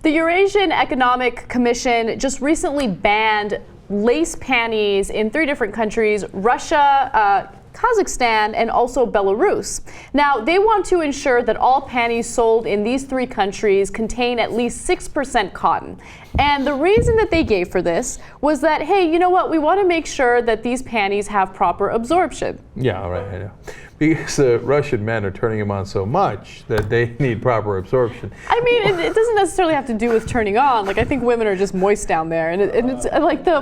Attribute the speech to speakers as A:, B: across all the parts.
A: The Eurasian Economic Commission just recently banned lace panties in 3 different countries: Russia, Kazakhstan, and also Belarus. Now, they want to ensure that all panties sold in these 3 countries contain at least 6% cotton. And the reason that they gave for this was that, hey, you know what, we want to make sure that these panties have proper absorption.
B: Yeah, all right, I know. Because the Russian men are turning them on so much that they need proper absorption.
A: I mean, it doesn't necessarily have to do with turning on. Like, I think women are just moist down there, and it's like the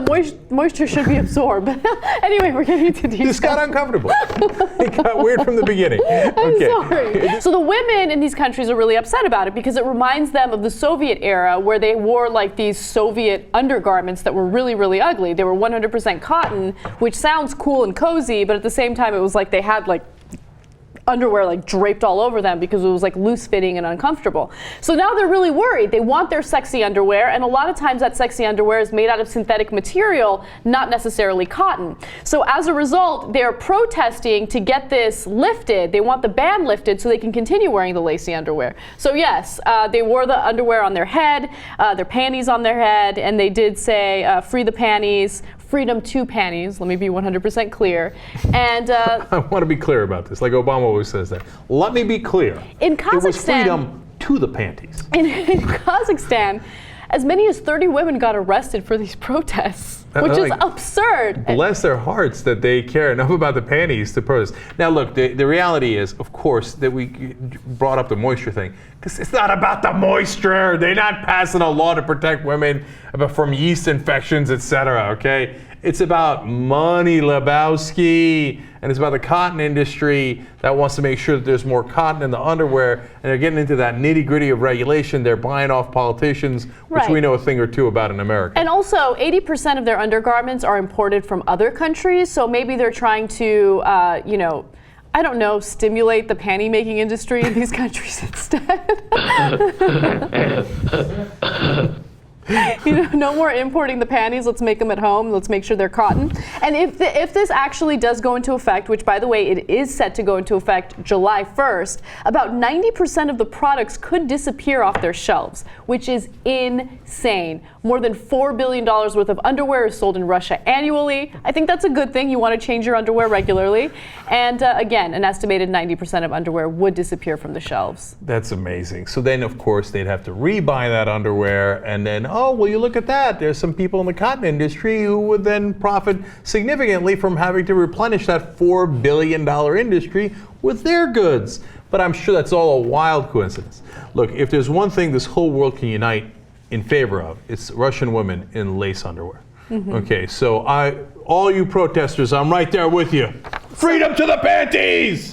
A: moisture should be absorbed. Anyway, we're getting into details.
B: This got uncomfortable. It got weird from the beginning.
A: I'm sorry. So the women in these countries are really upset about it because it reminds them of the Soviet era, where they wore like these Soviet undergarments that were really, really ugly. They were 100% cotton, which sounds cool and cozy, but at the same time, it was like they had like underwear like draped all over them because it was like loose fitting and uncomfortable. So now they're really worried. They want their sexy underwear, and a lot of times that sexy underwear is made out of synthetic material, not necessarily cotton. So as a result, they're protesting to get this lifted. They want the ban lifted so they can continue wearing the lacy underwear. So yes, they wore the underwear on their head, their panties on their head, and they did say free the panties, freedom to panties. Let me be 100% clear. And
B: I want to be clear about this, like Obama always says that. Let me be clear.
A: In Kazakhstan,
B: it was freedom to the panties.
A: In Kazakhstan, as many as 30 women got arrested for these protests, which is absurd.
B: Bless their hearts that they care enough about the panties to protest. Now look, the reality is, of course, that we brought up the moisture thing, because it's not about the moisture. They're not passing a law to protect women from yeast infections, etc., okay? It's about money, Lebowski, and it's about the cotton industry that wants to make sure that there's more cotton in the underwear, and they're getting into that nitty-gritty of regulation. They're buying off politicians, which we know a thing or two about in America.
A: And also, 80% of their undergarments are imported from other countries, so maybe they're trying to, you know, I don't know, stimulate the panty making industry in these countries instead. You know, no more importing the panties. Let's make them at home. Let's make sure they're cotton. And if this actually does go into effect, which by the way, it is set to go into effect July 1st, about 90% of the products could disappear off their shelves, which is insane. More than $4 billion worth of underwear is sold in Russia annually. I think that's a good thing. You want to change your underwear regularly. And again, an estimated 90% of underwear would disappear from the shelves.
B: That's amazing. So then, of course, they'd have to rebuy that underwear, and then, oh, well, you look at that. There's some people in the cotton industry who would then profit significantly from having to replenish that $4 billion industry with their goods. But I'm sure that's all a wild coincidence. Look, if there's one thing this whole world can unite in favor of, it's Russian women in lace underwear. Mm-hmm. Okay, so all you protesters, I'm right there with you. Freedom to the panties!